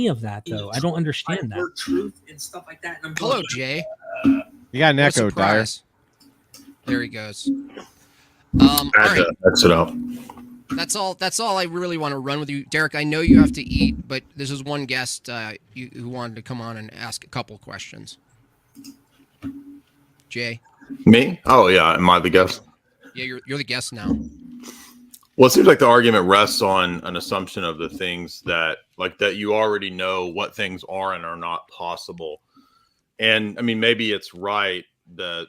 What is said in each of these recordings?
of that, though. I don't understand that. Truth and stuff like that. And I'm Hello, Jay. You got an echo, Dyer. There he goes. All right. That's it up. That's all I really want to run with you, Derek. I know you have to eat, but this is one guest who wanted to come on and ask a couple questions. Jay. Me? Oh yeah, am I the guest? Yeah, you're the guest now. Well, it seems like the argument rests on an assumption of the things that you already know what things are and are not possible. And I mean, maybe it's right, the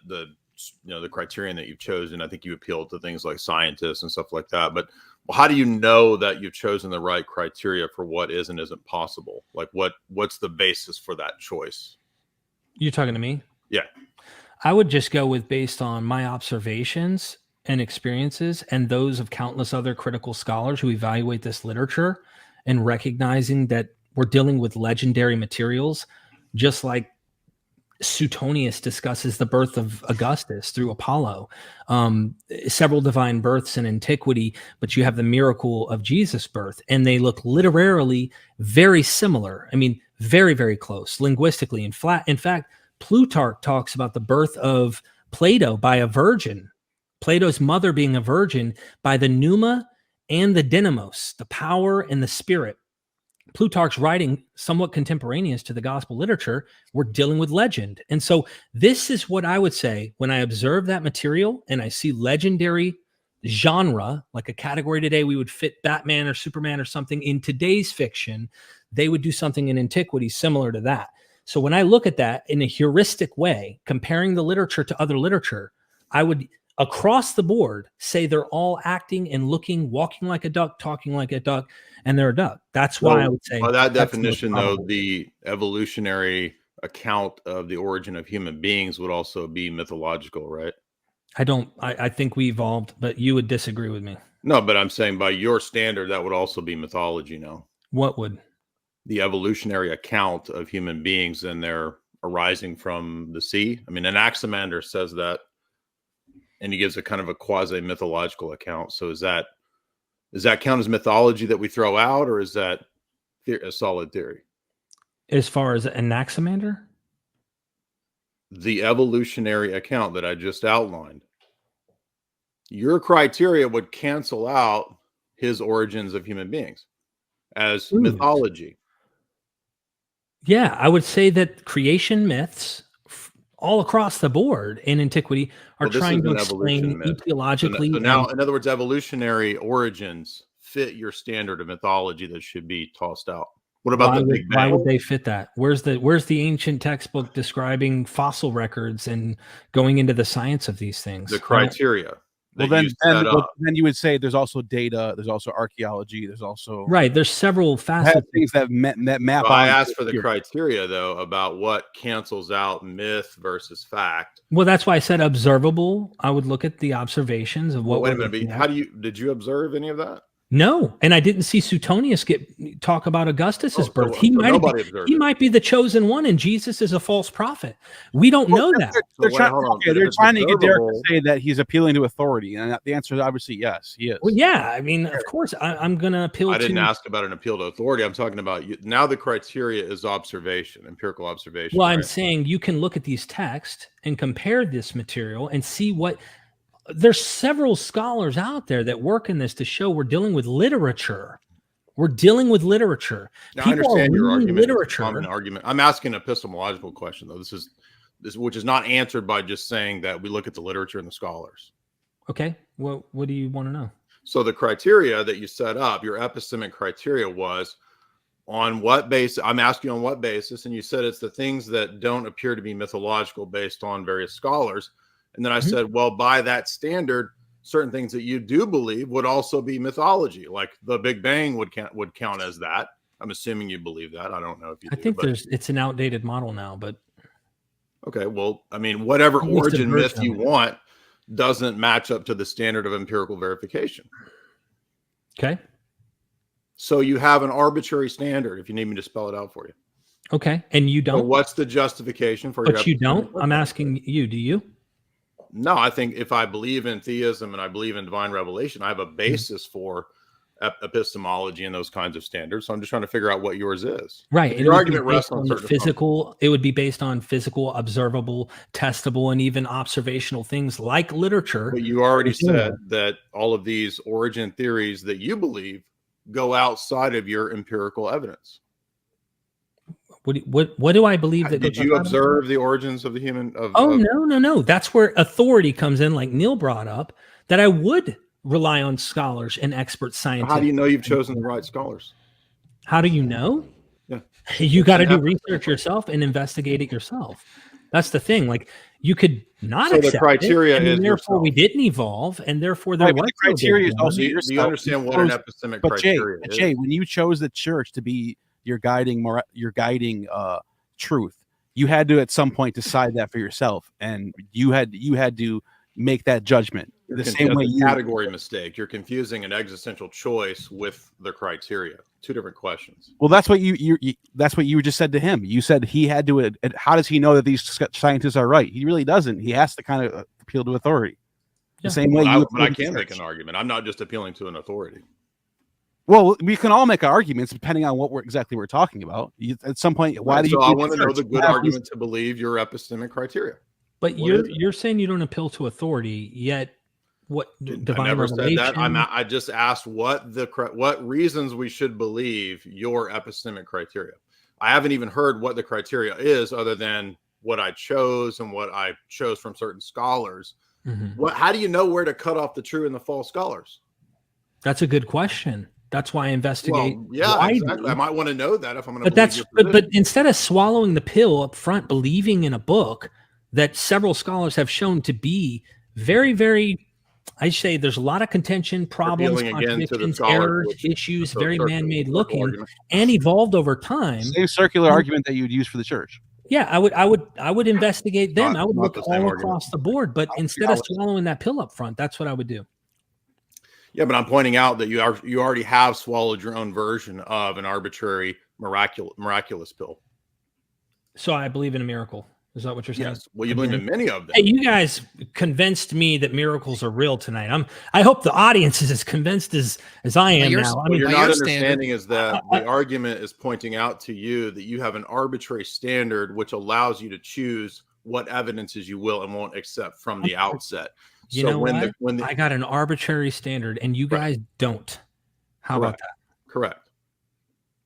criterion that you've chosen. I think you appeal to things like scientists and stuff like that. But how do you know that you've chosen the right criteria for what is and isn't possible? Like what's the basis for that choice? You're talking to me? Yeah. I would just go with based on my observations and experiences and those of countless other critical scholars who evaluate this literature, and recognizing that we're dealing with legendary materials, just like Suetonius discusses the birth of Augustus through Apollo, several divine births in antiquity, but you have the miracle of Jesus' birth, and they look literarily very similar. I mean, very, very close linguistically. In fact, Plutarch talks about the birth of Plato by a virgin, Plato's mother being a virgin, by the pneuma and the dynamos, the power and the spirit. Plutarch's writing somewhat contemporaneous to the gospel literature. We're dealing with legend. And so this is what I would say when I observe that material and I see legendary genre, like a category today, we would fit Batman or Superman or something. In today's fiction, they would do something in antiquity similar to that. So when I look at that in a heuristic way, comparing the literature to other literature, I would across the board say they're all acting and looking, walking like a duck, talking like a duck, and they're a duck. That's why I would say. By that definition, though, the evolutionary account of the origin of human beings would also be mythological, right? I think we evolved, but you would disagree with me. No, but I'm saying by your standard, that would also be mythology, no? What would? The evolutionary account of human beings and their arising from the sea. I mean, Anaximander says that, and he gives a kind of a quasi-mythological account. So does that count as mythology that we throw out, or is that a solid theory? As far as Anaximander? The evolutionary account that I just outlined. Your criteria would cancel out his origins of human beings as mythology. Yeah, I would say that creation myths all across the board in antiquity are trying to explain etiologically. So now, in other words, evolutionary origins fit your standard of mythology that should be tossed out. What about the Big Bang? Why would they fit that? Where's the ancient textbook describing fossil records and going into the science of these things? The criteria. Well, then you would say there's also data, there's also archaeology, there's also there's several facets things that map. So I asked for the criteria though about what cancels out myth versus fact. Well, that's why I said observable. I would look at the observations of what. Wait a minute. Did you observe any of that? No, and I didn't see Suetonius talk about Augustus's birth. He might be the chosen one, and Jesus is a false prophet. We don't know that. They're trying to get Derek to say that he's appealing to authority, and the answer is obviously yes, he is. Well, yeah, I mean, of course, I'm going to appeal. I didn't ask about an appeal to authority. I'm talking about now. The criteria is observation, empirical observation. Well, I'm saying you can look at these texts and compare this material and see what. There's several scholars out there that work in this to show we're dealing with literature. We're dealing with literature. Now, I understand your argument. Literature. Common argument. I'm asking an epistemological question, though. This which is not answered by just saying that we look at the literature and the scholars. Okay. Well, what do you want to know? So the criteria that you set up, your epistemic criteria was on what basis? I'm asking on what basis, and you said it's the things that don't appear to be mythological based on various scholars. And then I said, well, by that standard, certain things that you do believe would also be mythology, like the Big Bang would count as that. I'm assuming you believe that. I don't know if you. I think it's an outdated model now, but okay. Well, I mean, whatever origin myth you want doesn't match up to the standard of empirical verification. Okay. So you have an arbitrary standard. If you need me to spell it out for you. Okay, and you don't. So what's the justification for? But you don't. I'm asking you. Do you? No, I think if I believe in theism and I believe in divine revelation, I have a basis for epistemology and those kinds of standards. So I'm just trying to figure out what yours is. Right. Your argument rests on the certain physical. It would be based on physical, observable, testable, and even observational things like literature. But you already said that all of these origin theories that you believe go outside of your empirical evidence. What do I believe that? Did you observe the origins of the human? No. That's where authority comes in, like Neil brought up, that I would rely on scholars and expert scientists. How do you know you've chosen the right scholars? How do you know? Yeah. You got to do research yourself and investigate it yourself. That's the thing. Like, you could not accept the criteria it, and is therefore yourself. we didn't evolve, and therefore there was the criteria is also Do you understand what an epistemic criteria is? Jay, when you chose the church to be your guiding truth, you had to at some point decide that for yourself, and you had to make that judgment. The same way category mistake. You're confusing an existential choice with the criteria. Two different questions. Well, that's what you just said to him. You said he had to. How does he know that these scientists are right? He really doesn't. He has to kind of appeal to authority. The same way. But I can make an argument. I'm not just appealing to an authority. Well, we can all make arguments depending on what we're talking about. At some point, why do you? I want to know the good argument to believe your epistemic criteria. But you're saying you don't appeal to authority, yet what divine I never revelation? said that. I just asked what reasons we should believe your epistemic criteria. I haven't even heard what the criteria is, other than what I chose and what I chose from certain scholars. Mm-hmm. How do you know where to cut off the true and the false scholars? That's a good question. That's why I investigate. Well, yeah, exactly. I might want to know that if I'm going to. But instead of swallowing the pill up front, believing in a book that several scholars have shown to be very, very, I say there's a lot of contention, problems, contradictions, errors, issues, very man-made looking, and evolved over time. Same circular argument that you would use for the church. Yeah, I would investigate them. I would look all across the board, but instead of swallowing that pill up front, that's what I would do. Yeah, but I'm pointing out that you already have swallowed your own version of an arbitrary miraculous pill. So I believe in a miracle. Is that what you're saying? Yes. Well, you believe in many of them. Hey, you guys convinced me that miracles are real tonight. I hope the audience is as convinced as I am now. What you're not understanding is that the argument is pointing out to you that you have an arbitrary standard which allows you to choose what evidences you will and won't accept from the outset. You know what? I got an arbitrary standard, and you guys don't. How about that? Correct.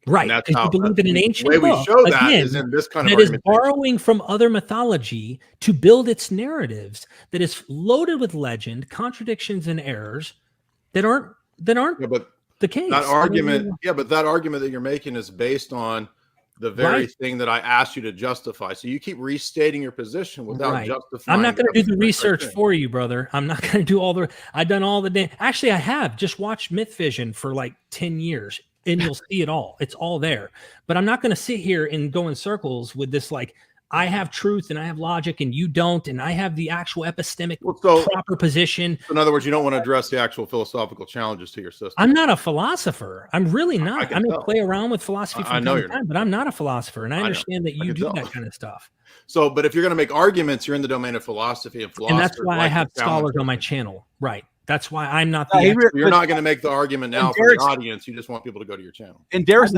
Right, because you believe in an ancient way book, we show that is in this kind of that is borrowing from other mythology to build its narratives, that is loaded with legend, contradictions, and errors that aren't the case. That argument, but that argument that you're making is based on the very thing that I asked you to justify. So you keep restating your position without justifying. I'm not going to do the research for you, brother. I'm not going to do I've done all the actually, I have just watched MythVision for like 10 years. And you'll see it all. It's all there. But I'm not going to sit here and go in circles with this, like, I have truth and I have logic and you don't, and I have the actual epistemic proper position. In other words, you don't want to address the actual philosophical challenges to your system. I'm not a philosopher. I'm really not. I may play around with philosophy from time to time, but I'm not a philosopher. And I understand that you do that kind of stuff. So, but if you're going to make arguments, you're in the domain of philosophy and And that's why I have scholars on my channel. Right. That's why I'm not. You're not going to make the argument now for the audience. You just want people to go to your channel. And Derek's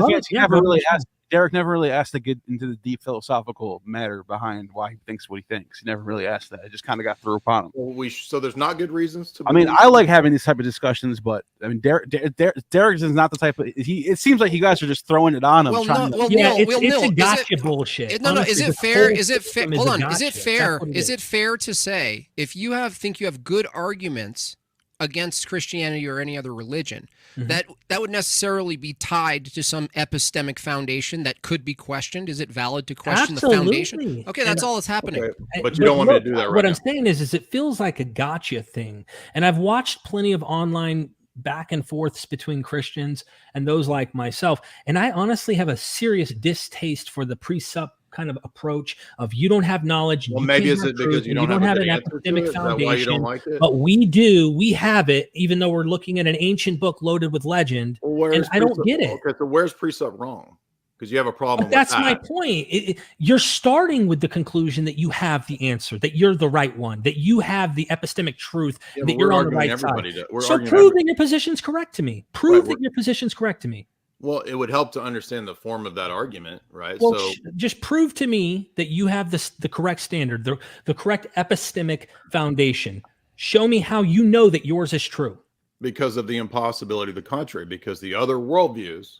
Derek never really asked to get into the deep philosophical matter behind why he thinks what he thinks. He never really asked that. It just kind of got through upon him. Well, so there's not good reasons to. I mean, I like having these type of discussions, but I mean, Derek is not the type of. It seems like you guys are just throwing it on him. It's a gotcha bullshit. No, is it fair? Is it fair? Hold on. Is it fair? Is it fair to say if you think you have good arguments against Christianity or any other religion, that would necessarily be tied to some epistemic foundation that could be questioned? Is it valid to question the foundation? Okay, that's all that's happening. Okay. But you don't want me to do that right What now. I'm saying is it feels like a gotcha thing. And I've watched plenty of online back and forths between Christians and those like myself. And I honestly have a serious distaste for the presup kind of approach of you don't have knowledge. Well, maybe is it because you don't have an epistemic foundation? Why you don't like it? But we do. We have it, even though we're looking at an ancient book loaded with legend. And I don't get it. Okay, so where's precept wrong? because you have a problem. But that's with my that. point. You're starting with the conclusion that you have the answer, that you're the right one, that you have the epistemic truth, Yeah, that you're on the right side. So prove that your position's correct to me. Prove that your position's correct to me. Well, it would help to understand the form of that argument, right? Well, so just prove to me that you have the correct standard, the correct epistemic foundation. Show me how you know that yours is true. Because of the impossibility of the contrary, because the other worldviews,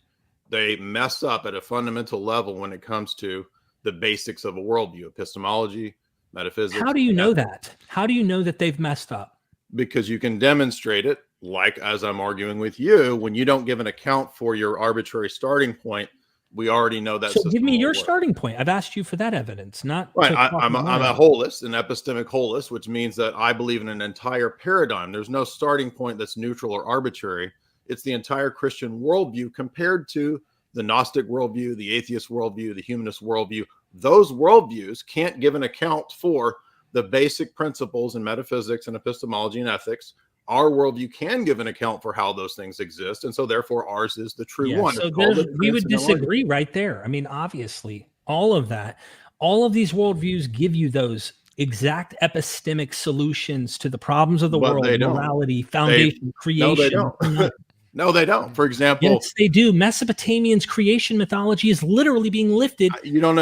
they mess up at a fundamental level when it comes to the basics of a worldview, epistemology, metaphysics. How do you know that? How do you know that they've messed up? Because you can demonstrate it, like as I'm arguing with you, when you don't give an account for your arbitrary starting point, we already know that. So give me your starting point. I've asked you for that evidence, not right. I'm a holist, an epistemic holist, which means that I believe in an entire paradigm. There's no starting point that's neutral or arbitrary. It's the entire Christian worldview compared to the Gnostic worldview, the atheist worldview, the humanist worldview. Those worldviews can't give an account for the basic principles in metaphysics and epistemology and ethics. Our worldview can give an account for how those things exist, and so therefore ours is the true one. So we would disagree right there. I mean, obviously, all of these worldviews give you those exact epistemic solutions to the problems of the world, morality, foundation, creation. No, they don't. No, they don't. For example, yes, they do. Mesopotamian's creation mythology is literally being lifted. You don't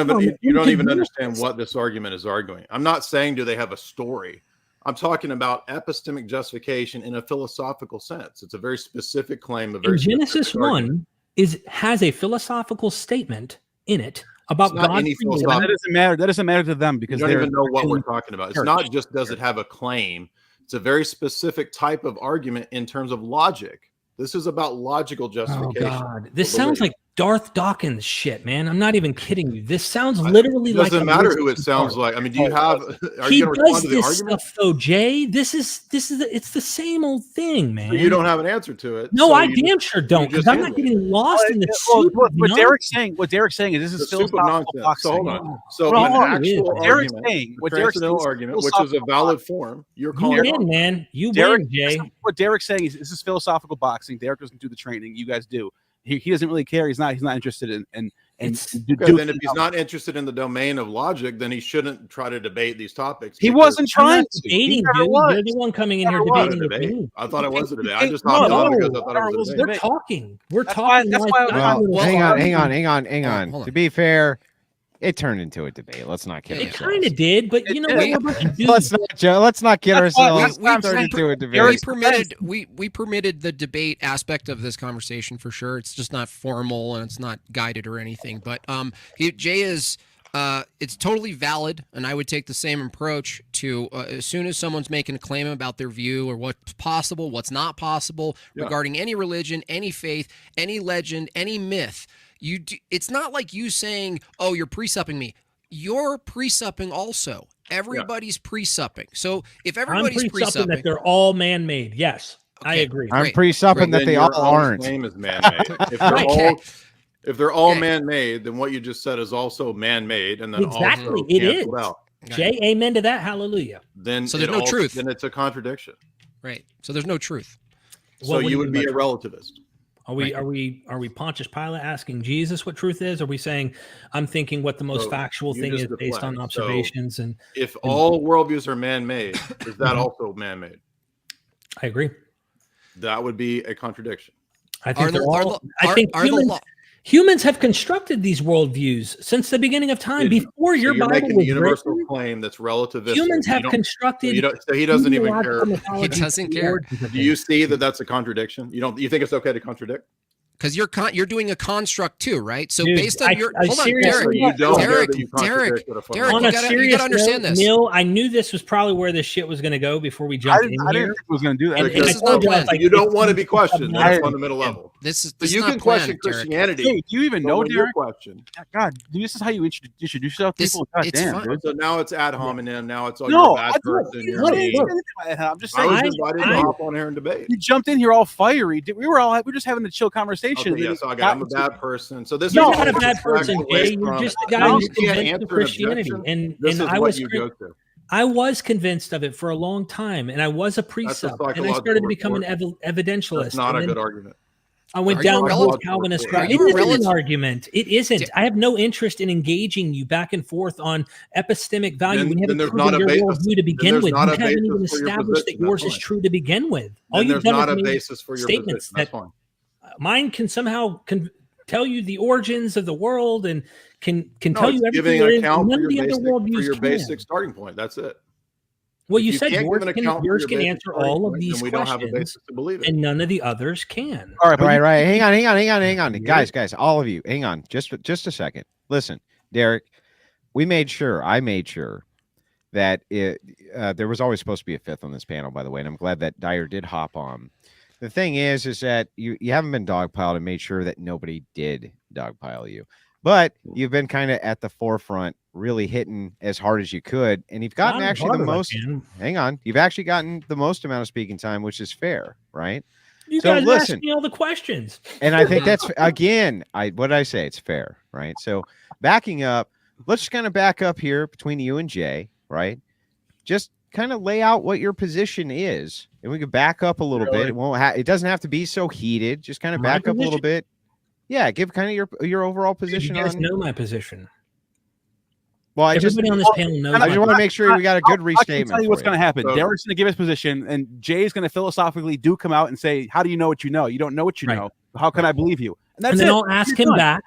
even understand what this argument is arguing. I'm not saying do they have a story. I'm talking about epistemic justification in a philosophical sense. It's a very specific claim. Genesis 1 has a philosophical statement in it about God. That doesn't matter. That doesn't matter to them because they don't even know what we're talking about. It's not just does it have a claim. It's a very specific type of argument in terms of logic. This is about logical justification. Oh God, this sounds like Darth Dawkins shit, man. I'm not even kidding you. This sounds literally like. It doesn't matter who it sounds like. I mean, do you have? Are he you going to respond does to the this argument? stuff though, Jay. It's the same old thing, man. So you don't have an answer to it. No, so I damn sure don't. Because I'm not getting lost in the soup. What Derek's saying is this is philosophical boxing. So hold on. So an actual argument, which is a valid form. You're calling in, man. You win, Jay. What Derek's saying is this is philosophical boxing. Derek doesn't do the training. You guys do. He doesn't really care. He's not interested in then if he's not interested in the domain of logic, then he shouldn't try to debate these topics. He wasn't trying to. Debating, dude. You're the one coming in here debating with me. I thought it was a debate. I just hopped on because I thought it was a debate. We're talking. That's why. Hang on. To be fair, it turned into a debate. Let's not kid ourselves. It kind of did, but you know what? Let's not kid ourselves. We permitted the debate aspect of this conversation for sure. It's just not formal and it's not guided or anything. But Jay is. It's totally valid, and I would take the same approach to as soon as someone's making a claim about their view or what's possible, what's not possible regarding any religion, any faith, any legend, any myth. It's not like you saying, "Oh, you're presupping me." You're presupping also. Everybody's presupping. So if everybody's presupping that they're all man-made, yes, okay. I agree. I'm presupping that they all aren't. Claim is man-made. If they're all man-made, then what you just said is also man-made, and then exactly also it is. Out. Jay, amen to that. Hallelujah. Then so there's no truth. Then it's a contradiction. Right. So there's no truth. So you would be a relativist. Are we Pontius Pilate asking Jesus what truth is? Are we saying I'm thinking what the most factual thing is based on observations? So if all worldviews are man-made, is that also man-made? I agree. That would be a contradiction. I think humans have constructed these worldviews since the beginning of time. Before your Bible making was a universal written, claim that's relativistic. Humans have constructed. So he doesn't even care. He doesn't care. Do you see that that's a contradiction? You think it's okay to contradict? Because you're doing a construct too, right? So Dude, based on your hold on, Derek, on a serious you gotta understand this. Neil, I knew this was probably where this shit was going to go before we jumped in here. I didn't think it was going to do that. This is not planned. You don't want to be questioned at a fundamental level. This you can question Christianity. Hey, do you even know, Derek? Question. God, this is how you introduce yourself to people. God damn, dude. So now it's ad hominem. Now it's all you're a bad person. I'm just saying. I was invited to hop on here and debate. You jumped in here all fiery. We were just having a chill conversation. Okay, yes, I'm a bad person. So this you're is not a bad person, Jay. You're just a guy who's convinced of Christianity. And I was convinced of it for a long time, and I was a precept, and I started becoming evidentialist. That's not a good argument. I went down the whole Calvinist route. It isn't an argument. It isn't. I have no interest in engaging you back and forth on epistemic value. We haven't proven your worldview to begin with. You haven't even established that yours is true to begin with. All you've done is made statements that mine can somehow tell you the origins of the world and can tell you everything. Giving an account for your basic starting point. That's it. Well, you said yours can answer all of these questions, don't have a basis to believe it. And none of the others can. All right, right. Hang on. Guys, all of you, hang on. Just a second. Listen, Derek, I made sure that there was always supposed to be a fifth on this panel, by the way, and I'm glad that Dyer did hop on. The thing is that you haven't been dogpiled and made sure that nobody did dogpile you. But you've been kind of at the forefront, really hitting as hard as you could. And you've gotten actually the most, you've actually gotten the most amount of speaking time, which is fair, right? You guys asked me all the questions. And I think that's, again, what did I say? It's fair, right? So backing up, let's just kind of back up here between you and Jay, right? Just kind of lay out what your position is. And we can back up a little bit. It doesn't have to be so heated. Just kind of back up a little bit. Yeah, give kind of your overall position. You guys know my position. Well, everybody on this panel knows. I just want to make sure we got a good restatement. I'll tell you what's going to happen. Derek's going to give his position, and Jay's going to philosophically come out and say, "How do you know what you know? You don't know what you know. How can I believe you?" And then I'll ask him back.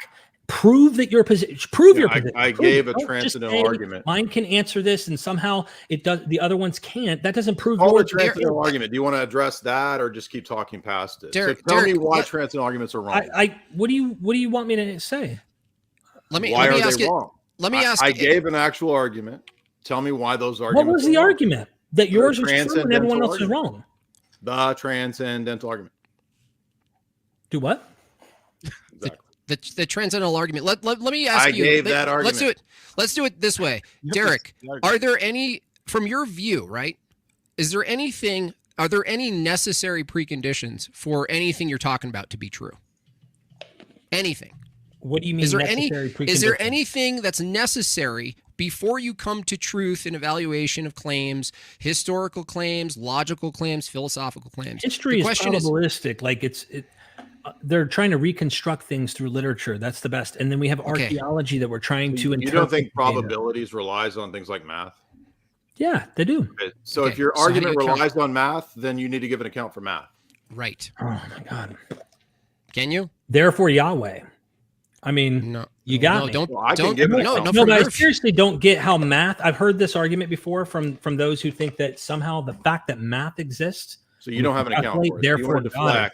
Prove that your position. Prove your position. I gave a transcendental argument. Mine can answer this, and somehow it does. The other ones can't. That doesn't prove your transcendental argument. Do you want to address that, or just keep talking past it? Tell me why transcendental arguments are wrong. What do you want me to say? Why are they wrong? Let me ask. I gave an actual argument. Tell me why those arguments. What was the argument? That yours is true and everyone else is wrong. The transcendental argument. Do what? The transcendental argument. Let me ask you. I gave that argument. Let's do it this way. Derek, are there any, from your view, right? Are there any necessary preconditions for anything you're talking about to be true? Anything. What do you mean? Is there anything that's necessary before you come to truth in evaluation of claims, historical claims, logical claims, philosophical claims? History is probabilistic. They're trying to reconstruct things through literature. That's the best. And then we have archaeology that we're trying to interpret. You don't think probabilities relies on things like math? Yeah, they do. Okay. So if your argument relies on math, then you need to give an account for math. Right. Oh my God. Can you? Therefore, Yahweh. I mean, you got me. But I seriously don't get how math. I've heard this argument before from those who think that somehow the fact that math exists. So you don't have an account for it. Therefore, God.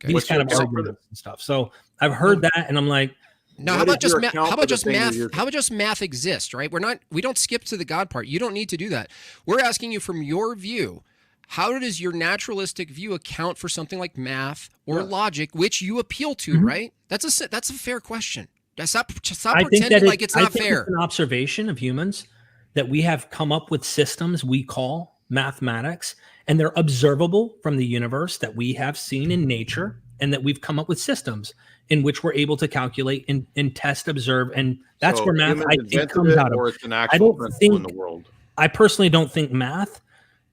These kind of arguments and stuff. So I've heard that, and I'm like, no. How about just math exists, right? We don't skip to the God part. You don't need to do that. We're asking you from your view. How does your naturalistic view account for something like math or logic, which you appeal to, right? That's a fair question. Stop pretending like it's not fair. It's an observation of humans that we have come up with systems we call mathematics, and they're observable from the universe that we have seen in nature, and that we've come up with systems in which we're able to calculate and test, observe, and that's where math I think comes out of. Or it's an actual principle in the world. I personally don't think math.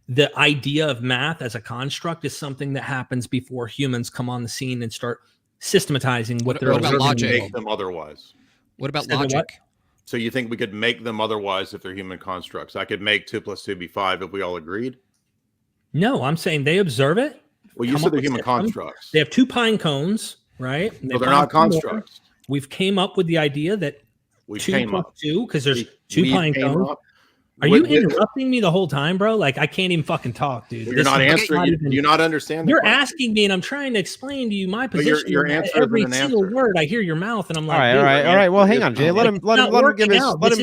The idea of math as a construct is something that happens before humans come on the scene and start systematizing what they're about logic. Make them otherwise. What about logic? So you think we could make them otherwise if they're human constructs? I could make 2 + 2 be 5 if we all agreed? No, I'm saying they observe it. Well, you said they're human constructs. They have 2 pine cones, right? Well, they're not constructs. We've came up with the idea that 2 + 2, because there's 2 pine cones. Are you interrupting me the whole time, bro? Like, I can't even fucking talk, dude. You're not answering. Do you not understand? You're asking me, and I'm trying to explain to you my position. Your answer every single word I hear your mouth, and I'm like, all right. Well, hang on, Jay. Let him give his. Let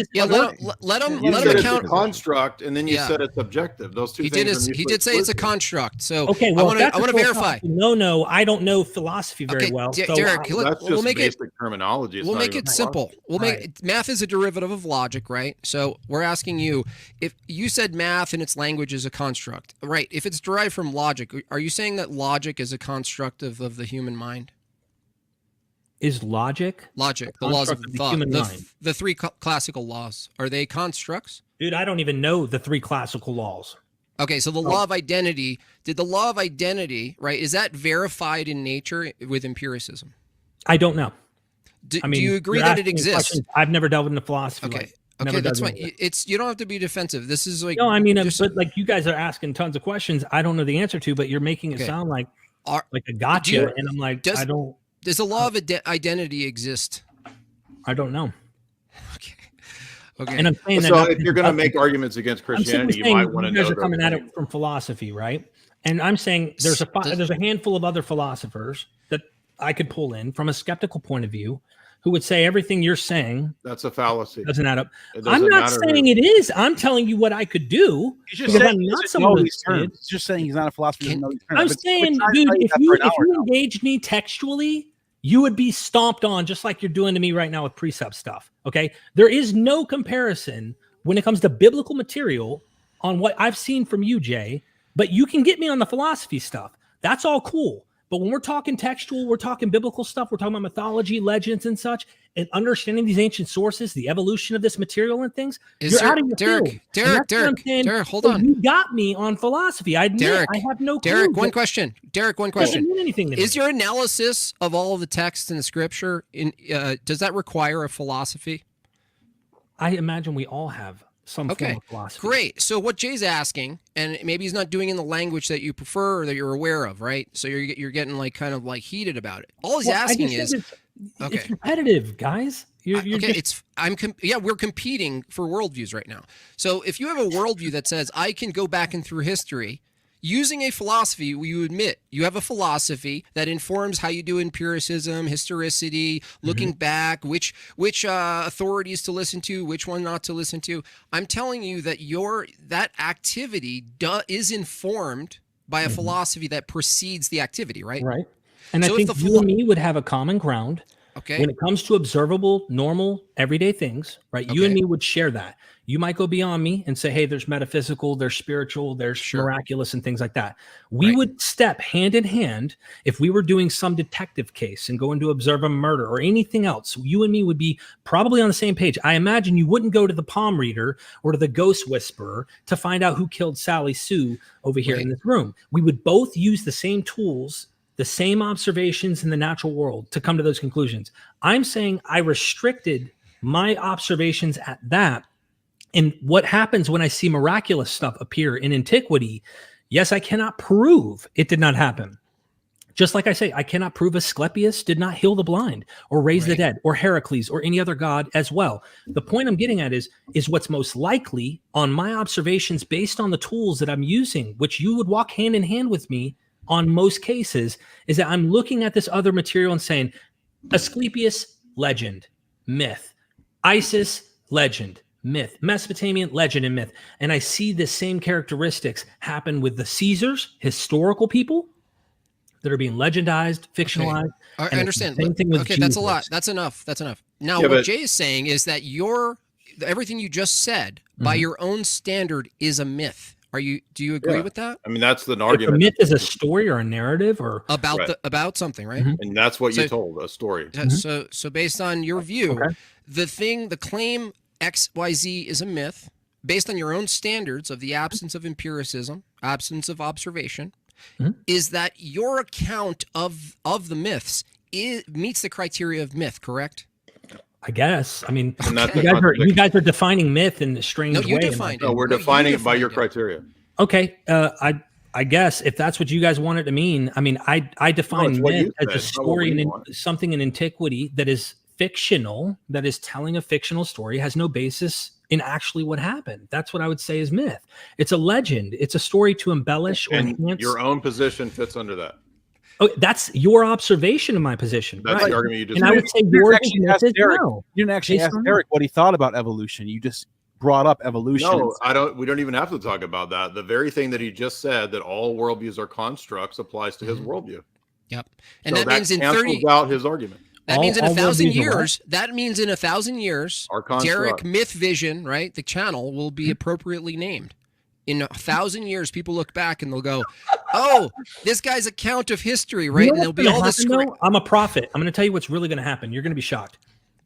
him account. It's a construct, and then you said it's objective. Those two things. He did say it's a construct. So okay, well, I want to verify. No, I don't know philosophy very well. Derek, we'll make it terminology. We'll make it simple. Math is a derivative of logic, right? So we're asking you if you said math in its language is a construct, right? If it's derived from logic, are you saying that logic is a construct of the human mind? Is logic the laws of thought, the 3 classical laws, are they constructs? Dude, I don't even know the 3 classical laws. Okay, so the law of identity, did the law of identity, right, is that verified in nature with empiricism? I don't know. Do you agree that it exists? I've never delved into philosophy. Okay. Okay, that's fine. You don't have to be defensive. This is like, no, I mean, but like you guys are asking tons of questions I don't know the answer to, but you're making it sound like a gotcha, and I'm like, I don't. Does the law of identity exist? I don't know. Okay. And I'm saying so if you're going to make arguments against Christianity, you might want to know. You guys are coming at it from philosophy, right? And I'm saying there's a handful of other philosophers that I could pull in from a skeptical point of view, who would say everything you're saying that's a fallacy. Doesn't add up. I'm not saying it is. I'm telling you what I could do. He's just saying He's just saying he's not a philosopher. I'm saying, dude, if you engaged me textually, you would be stomped on just like you're doing to me right now with precept stuff. Okay. There is no comparison when it comes to biblical material on what I've seen from you, Jay, but you can get me on the philosophy stuff. That's all cool. But when we're talking textual, we're talking biblical stuff, we're talking about mythology, legends, and such, and understanding these ancient sources, the evolution of this material and things, you're out of your field. Derek, hold on. You got me on philosophy. I admit I have no clue. One question. Is your analysis of all of the texts in the scripture, does that require a philosophy? I imagine we all have some form of philosophy. Great. So what Jay's asking, and maybe he's not doing in the language that you prefer or that you're aware of, right? So you're getting like kind of like heated about it. All he's asking is, it's competitive, guys. We're competing for worldviews right now. So if you have a worldview that says I can go back and through history using a philosophy, you admit you have a philosophy that informs how you do empiricism, historicity, looking back, which authorities to listen to, which one not to listen to. I'm telling you that that activity is informed by a philosophy that precedes the activity, right? Right. And so I think you and me would have a common ground. Okay. When it comes to observable, normal, everyday things, right? You and me would share that. You might go beyond me and say, hey, there's metaphysical, there's spiritual, there's miraculous and things like that. We would step hand in hand if we were doing some detective case and going to observe a murder or anything else. You and me would be probably on the same page. I imagine you wouldn't go to the palm reader or to the ghost whisperer to find out who killed Sally Sue over here in this room. We would both use the same tools, the same observations in the natural world to come to those conclusions. I'm saying I restricted my observations at that. And what happens when I see miraculous stuff appear in antiquity? Yes, I cannot prove it did not happen. Just like I say, I cannot prove Asclepius did not heal the blind or raise the dead or Heracles or any other god as well. The point I'm getting at is what's most likely on my observations based on the tools that I'm using, which you would walk hand in hand with me on most cases, is that I'm looking at this other material and saying, Asclepius, legend, myth. Isis, legend, myth. Mesopotamian, legend, and myth. And I see the same characteristics happen with the Caesars, historical people that are being legendized, fictionalized. Okay. I understand. Okay, that's a lot. That's enough. Now, what Jay is saying is that everything you just said, by your own standard, is a myth. Do you agree with that? I mean, that's the argument. A myth is a story or a narrative or about something, right? And that's what you told, a story. So based on your view, the claim XYZ is a myth based on your own standards of the absence of empiricism, absence of observation, is that your account of the myths meets the criteria of myth, correct? I guess. I mean, you guys are defining myth in a strange way. No, you defined it. No, we're defining it by your criteria. Okay. I guess if that's what you guys want it to mean, I mean, I define myth as a story something in antiquity that is fictional, that is telling a fictional story, has no basis in actually what happened. That's what I would say is myth. It's a legend. It's a story to embellish or enhance. Your own position fits under that. Oh, that's your observation of my position. That's the argument you just made. I would say yours is no. You didn't actually ask Derek what he thought about evolution. You just brought up evolution. No, we don't even have to talk about that. The very thing that he just said, that all worldviews are constructs, applies to his worldview. Yep. And so that means in 30 out his argument. That means in 1,000 years, our Derek MythVision, right? The channel will be appropriately named. In 1,000 years, people look back and they'll go, "Oh, this guy's account of history, right?" And there'll be all this. I'm a prophet. I'm going to tell you what's really going to happen. You're going to be shocked.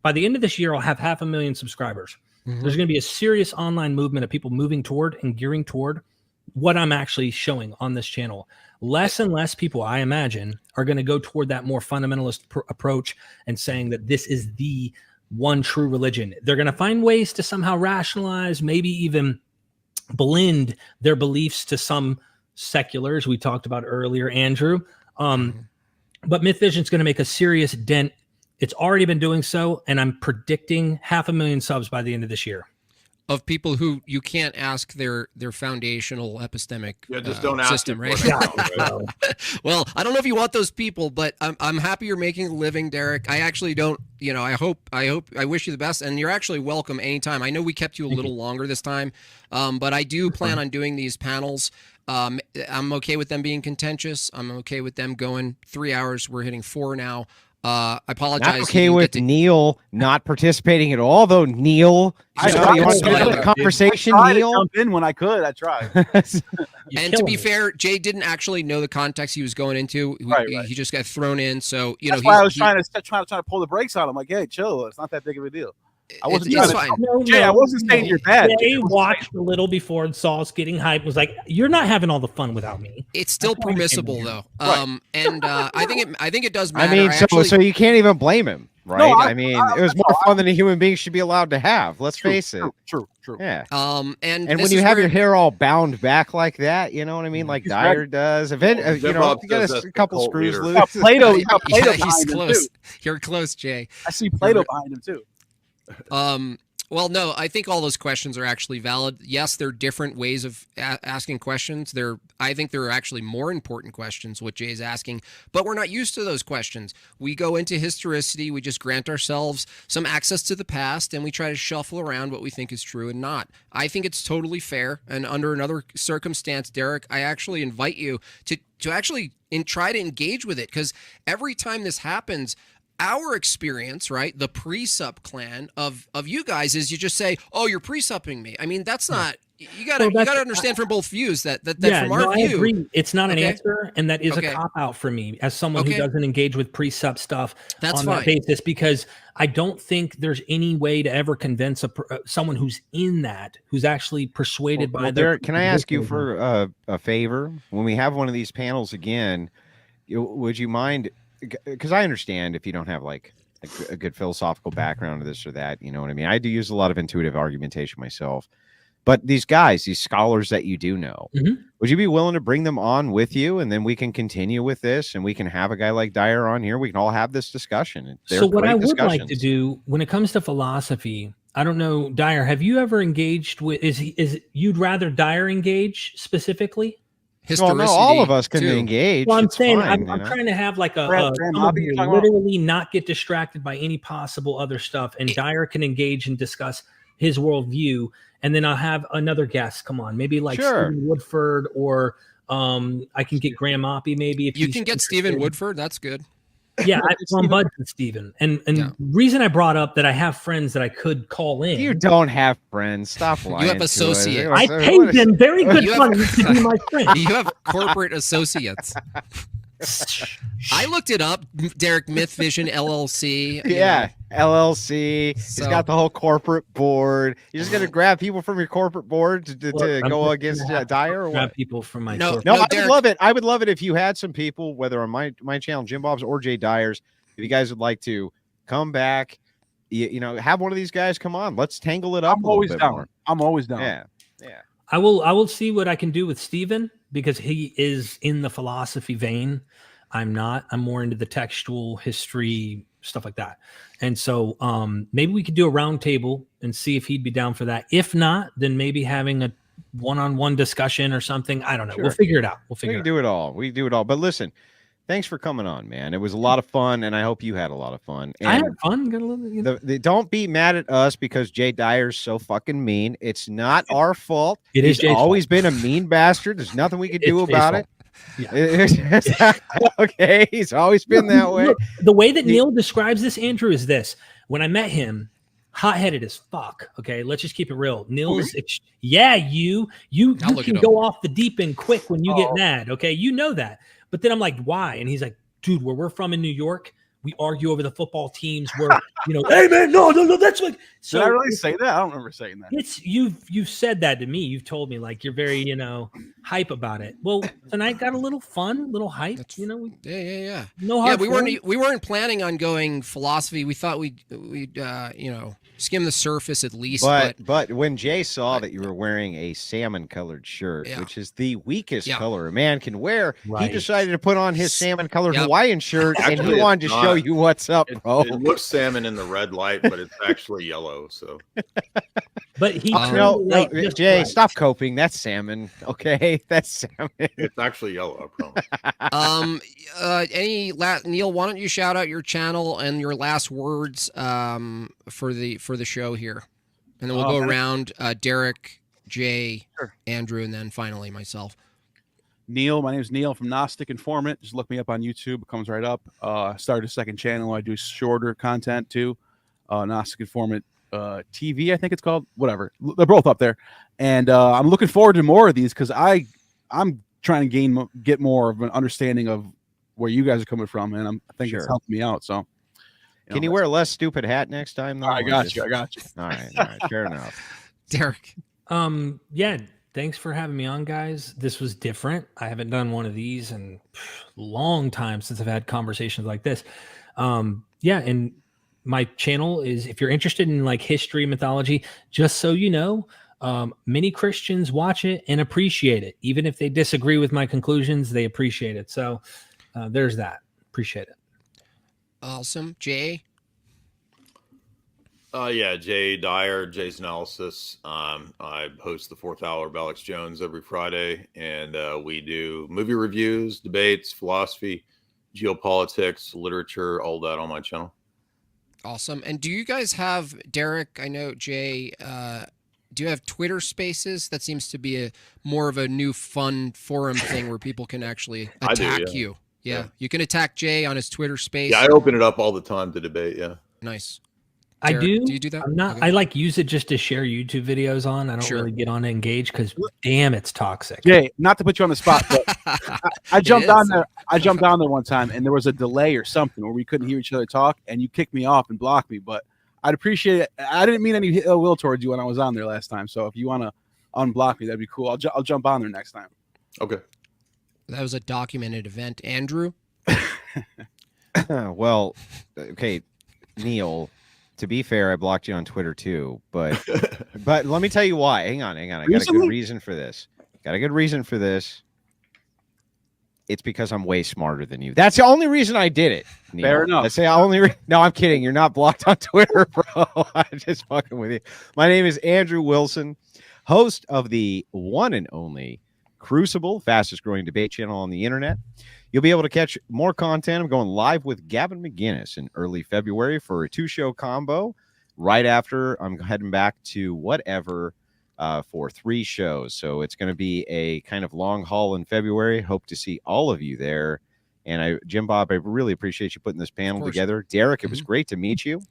By the end of this year, I'll have 500,000 subscribers. There's going to be a serious online movement of people moving toward and gearing toward what I'm actually showing on this channel. Less and less people, I imagine, are going to go toward that more fundamentalist approach and saying that this is the one true religion. They're going to find ways to somehow rationalize, maybe even blend their beliefs to some seculars we talked about earlier, Andrew. But MythVision is going to make a serious dent. It's already been doing so, and I'm predicting 500,000 subs by the end of this year. Of people who you can't ask their foundational epistemic just don't system, ask right? Well, I don't know if you want those people, but I'm happy you're making a living, Derek. I actually don't, I wish you the best, and you're actually welcome anytime. I know we kept you a little longer this time, but I do plan on doing these panels. I'm okay with them being contentious. I'm okay with them going 3 hours. We're hitting 4 now. I apologize. Not okay with Neil not participating at all, though. Neil, you want to have a conversation? Neil, jump in when I could. I tried. And to be fair, Jay didn't actually know the context he was going into. He just got thrown in. So that's why I was trying to pull the brakes on him. Like, hey, chill. It's not that big of a deal. I wasn't Jay, I wasn't saying you're bad. Jay watched a little before and saw us getting hyped. Was like, you're not having all the fun without me. It's still permissible though, and I think it does matter. I mean, so you can't even blame him, right? No, I mean, it was more fun than a human being should be allowed to have. Let's face it. True. Yeah. And when you have your hair all bound back like that, you know what I mean, like Dyer does. If you got a couple screws loose. Plato, he's close. You're close, Jay. I see Plato behind him too. Well, no, I think all those questions are actually valid. Yes, they're different ways of asking questions. I think there are actually more important questions, what Jay's asking, but we're not used to those questions. We go into historicity, we just grant ourselves some access to the past, and we try to shuffle around what we think is true and not. I think it's totally fair, and under another circumstance, Derek, I actually invite you to actually try to engage with it, because every time this happens, our experience, right, the pre-sup clan of you guys is you just say, "Oh, you're pre-supping me." I mean, that's not. You gotta understand from both views that from our view, I agree. It's not an answer, and that is a cop out for me as someone who doesn't engage with pre-sup stuff on that basis, because I don't think there's any way to ever convince someone who's in that, who's actually persuaded by their. Derek, can I ask you for a favor? When we have one of these panels again, would you mind? Because I understand if you don't have like a good philosophical background or this or that, you know what I mean? I do use a lot of intuitive argumentation myself, but these scholars that you do know, would you be willing to bring them on with you? And then we can continue with this, and we can have a guy like Dyer on here. We can all have this discussion. So what I would like to do when it comes to philosophy, I don't know, Dyer, have you ever engaged with, is you'd rather Dyer engage specifically? Well, no, all of us can engage. Well, I'm saying I'm trying to have like literally not get distracted by any possible other stuff, and Dyer can engage and discuss his worldview, and then I'll have another guest come on, maybe like Stephen Woodford, or I can get Graham Oppie maybe. If you can get Stephen Woodford, that's good. Yeah, I'm buds with Stephen. And reason I brought up that I have friends that I could call in. You don't have friends. Stop lying. You have associates. I paid them very good money to be my friend. You have corporate associates. I looked it up, Derek MythVision LLC. Yeah, LLC. He's got the whole corporate board. You're just gonna grab people from your corporate board to go against Dyer, or what? Grab people from my no. I would love it. I would love it if you had some people, whether on my channel, Jim Bob's or Jay Dyer's, if you guys would like to come back, you know, have one of these guys come on. Let's tangle it up. I'm always down. I'm always down. Yeah. I will see what I can do with Stephen, because he is in the philosophy vein. I'm not. I'm more into the textual history, stuff like that. And so maybe we could do a round table and see if he'd be down for that. If not, then maybe having a one-on-one discussion or something. I don't know. Sure. We'll figure it out. We do it all. We do it all. But listen, thanks for coming on, man. It was a lot of fun, and I hope you had a lot of fun. And I had fun. Got a little, don't be mad at us because Jay Dyer's so fucking mean. It's not our fault. He's always been a mean bastard. There's nothing we could do about it. Yeah. Okay, he's always been that way. Look, the way that Neil describes this, Andrew, is this: when I met him, hot-headed as fuck. Okay, let's just keep it real. Neil's, you can go off the deep end quick when you get mad. Okay, you know that. But then I'm like, why? And he's like, dude, where we're from in New York, we argue over the football teams where, hey man, no, that's like. So did I really say that? I don't remember saying that. It's you've said that to me. You've told me like you're very, hype about it. Well, tonight got a little fun, little hype, Yeah. No hard we weren't planning on going philosophy. We thought we'd skim the surface at least. But when Jay saw that you were wearing a salmon colored shirt, which is the weakest color a man can wear, he decided to put on his salmon colored Hawaiian shirt, and he wanted to show you what's up, bro. It looks salmon in the red light, but it's actually yellow. So, but he no, Jay, stop coping. That's salmon. Okay, that's salmon. It's actually yellow. I promise. Neil, why don't you shout out your channel and your last words for the show here, and then we'll go around. Derek, Jay, Andrew, and then finally myself. Neil, my name is Neil from Gnostic Informant. Just look me up on YouTube; it comes right up. I started a second channel. I do shorter content too. Gnostic Informant TV, I think it's called. Whatever, they're both up there, and I'm looking forward to more of these because I'm trying to get more of an understanding of where you guys are coming from, and I think it's helping me out. So, can you wear a less stupid hat next time? Though? I got you. All right, fair enough. Derek, yeah. Thanks for having me on, guys. This was different. I haven't done one of these in a long time since I've had conversations like this. And my channel is, if you're interested in like history, mythology, just so you know, many Christians watch it and appreciate it. Even if they disagree with my conclusions, they appreciate it. So there's that. Appreciate it. Awesome. Jay? Jay Dyer, Jay's Analysis. I host the Fourth Hour with Alex Jones every Friday, and we do movie reviews, debates, philosophy, geopolitics, literature, all that on my channel. Awesome. And do you guys have, Derek, I know, Jay, do you have Twitter Spaces? That seems to be more of a new fun forum thing where people can actually attack you. Yeah, you can attack Jay on his Twitter Space. Yeah, I open it up all the time to debate, Nice. Derek, I do. Do you do that? I'm not. Okay. I like use it just to share YouTube videos on. I don't really get on to engage because, damn, it's toxic. Jay, not to put you on the spot, but I jumped on there. I jumped on there one time, and there was a delay or something where we couldn't hear each other talk, and you kicked me off and blocked me. But I'd appreciate it. I didn't mean any ill will towards you when I was on there last time. So if you want to unblock me, that'd be cool. I'll jump on there next time. Okay. That was a documented event, Andrew. Well, okay, Neil. To be fair, I blocked you on Twitter too, but let me tell you why. Hang on. I got a good reason for this. It's because I'm way smarter than you. That's the only reason I did it. Neil. Fair enough. That's the only. No, I'm kidding. You're not blocked on Twitter, bro. I'm just fucking with you. My name is Andrew Wilson, host of the one and only Crucible, fastest growing debate channel on the internet. You'll be able to catch more content. I'm going live with Gavin McGinnis in early February for a 2-show combo. Right after, I'm heading back to whatever for 3 shows. So it's going to be a kind of long haul in February. Hope to see all of you there. And Jim Bob, I really appreciate you putting this panel together. Derek, it was great to meet you.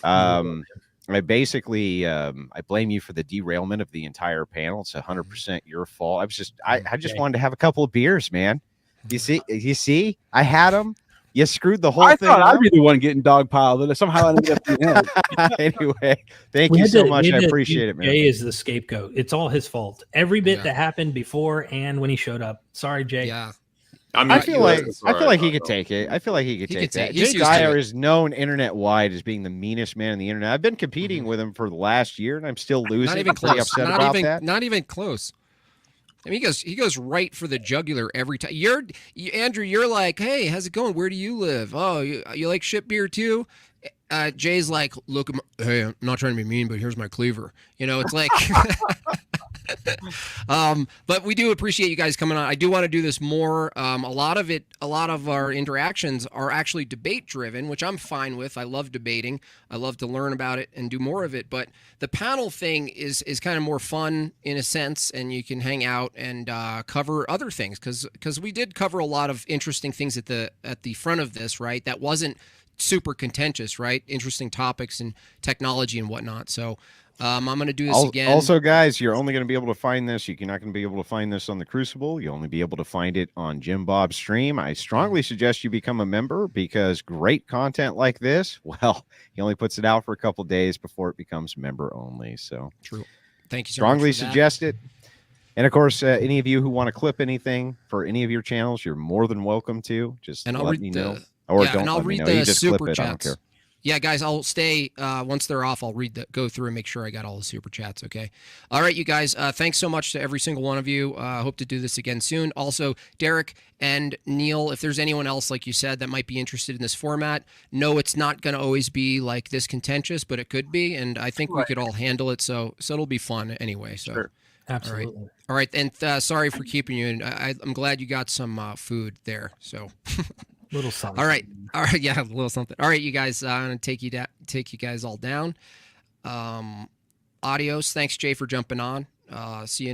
I basically, I blame you for the derailment of the entire panel. It's 100% your fault. I just wanted to have a couple of beers, man. You see, I had them. You screwed the whole thing. I thought I'd be the one getting dogpiled, and somehow I ended up being him. Anyway, thank you so much. I appreciate it, man. Jay is the scapegoat. It's all his fault. Every bit that happened before and when he showed up. Sorry, Jay. Yeah. I feel like he could take it. I feel like he could take that. Jay Dyer is known internet wide as being the meanest man on the internet. I've been competing with him for the last year, and I'm still losing. Not even close. Upset about that. Not even close. I mean, he goes right for the jugular every time. Andrew, you're like, hey, how's it going? Where do you live? Oh, you like shit beer too? Jay's like, look, hey, I'm not trying to be mean, but here's my cleaver. It's like, but we do appreciate you guys coming on. I do want to do this more. A lot of our interactions are actually debate driven, which I'm fine with. I love debating. I love to learn about it and do more of it. But the panel thing is kind of more fun in a sense, and you can hang out and cover other things because we did cover a lot of interesting things at the front of this, right? That wasn't super contentious, right? Interesting topics and technology and whatnot. So I'm going to do this again. Also, guys, you're only going to be able to find this. You're not going to be able to find this on the Crucible. You'll only be able to find it on Jim Bob's stream. I strongly suggest you become a member because great content like this, well, he only puts it out for a couple days before it becomes member only. So true. Thank you so strongly much for that. suggest it. And of course, any of you who want to clip anything for any of your channels, you're more than welcome to. Just let me know. Or don't let me know. You just clip it. I don't care. Yeah, guys, I'll stay. Once they're off, I'll go through and make sure I got all the super chats. Okay. All right, you guys. Thanks so much to every single one of you. Hope to do this again soon. Also, Derek and Neil, if there's anyone else, like you said, that might be interested in this format, no, it's not going to always be like this contentious, but it could be, and I think we could all handle it. So it'll be fun anyway. So. Sure. Absolutely. All right. And sorry for keeping you. And I'm glad you got some food there. So. Little something. All right. Yeah, a little something. All right, you guys. I'm gonna take you guys all down. Adios. Thanks, Jay, for jumping on. See you.